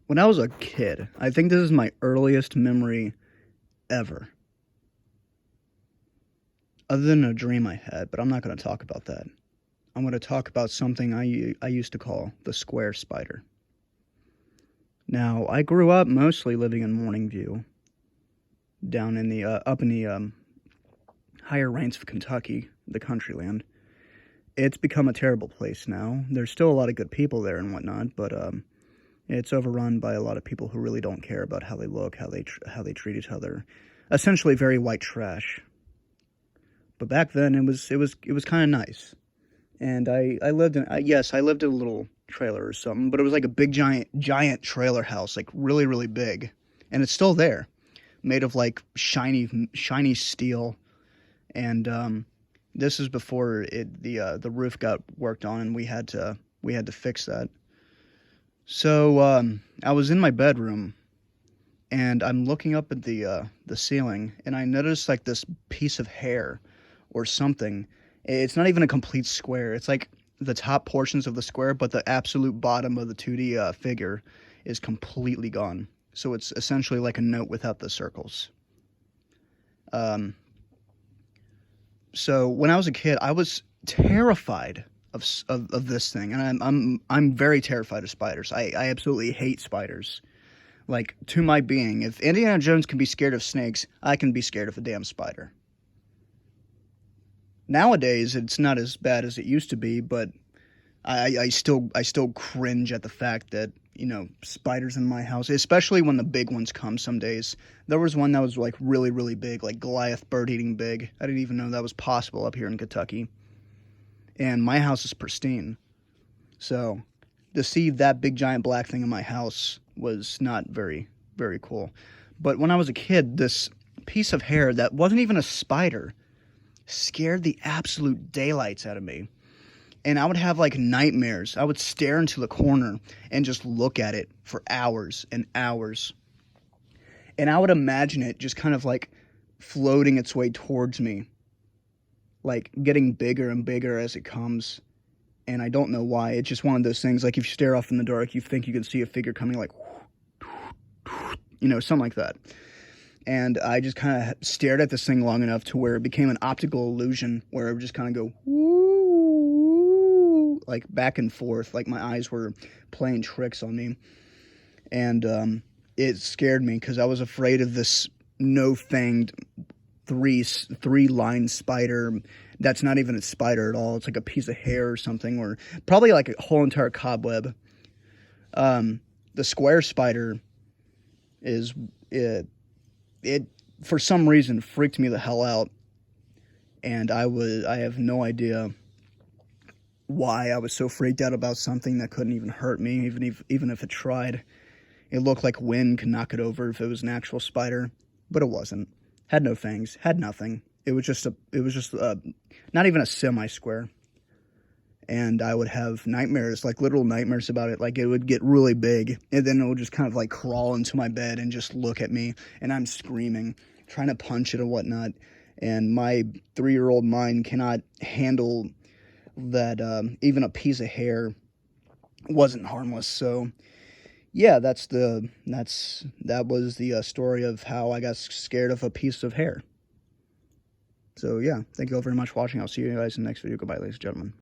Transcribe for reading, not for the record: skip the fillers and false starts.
When I was a kid, I think this is my earliest memory ever, other than a dream I had, but I'm not going to talk about that. I'm going to talk about something I used to call the square spider. Now, I grew up mostly living in Morning View, down in the up in the higher ranks of Kentucky, the country land. It's become a terrible place now. There's still a lot of good people there and whatnot, but it's overrun by a lot of people who really don't care about how they look, how they treat each other. Essentially, very white trash. But back then, it was kind of nice. And I lived in yes, I lived in a little trailer or something, but it was like a big giant trailer house, like really big, and it's still there, made of like shiny steel. And this is before the roof got worked on, and we had to fix that. So I was in my bedroom, and I'm looking up at the ceiling, and I noticed like this piece of hair or something. It's not even a complete square. It's like the top portions of the square, but the absolute bottom of the 2D figure is completely gone. So it's essentially like a note without the circles. Um, so when I was a kid, I was terrified of this thing, and I'm very terrified of spiders. I absolutely hate spiders, like to my being. If Indiana Jones can be scared of snakes, I can be scared of a damn spider. Nowadays, it's not as bad as it used to be, but I still cringe at the fact that spiders in my house, especially when the big ones come. Some days there was one that was like really big, like Goliath bird eating big. I didn't even know that was possible up here in Kentucky, and my house is pristine. So to see that big giant black thing in my house was not very cool. But when I was a kid, this piece of hair that wasn't even a spider scared the absolute daylights out of me. And I would have like nightmares. I would stare into the corner and just look at it for hours and hours. And I would imagine it just kind of like floating its way towards me, like getting bigger and bigger as it comes. And I don't know why. It's just one of those things, like if you stare off in the dark, you think you can see a figure coming, like, something like that. And I just kind of stared at this thing long enough to where it became an optical illusion, where it would just kind of go woo, like back and forth, like my eyes were playing tricks on me. And it scared me because I was afraid of this no-fanged three-line spider that's not even a spider at all. It's like a piece of hair or something, or probably like a whole entire cobweb. The square spider is it for some reason freaked me the hell out, and I have no idea why I was so freaked out about something that couldn't even hurt me, even if it tried. It looked like wind could knock it over if it was an actual spider, but it wasn't. Had no fangs, had nothing. It was just not even a semi square. And I would have nightmares, like literal nightmares about it. Like it would get really big, and then it would just kind of like crawl into my bed and just look at me, and I'm screaming, trying to punch it and whatnot. And my 3-year-old mind cannot handle that even a piece of hair wasn't harmless. So yeah, that was the story of how I got scared of a piece of hair. So yeah, thank you all very much for watching. I'll see you guys in the next video. Goodbye, ladies and gentlemen.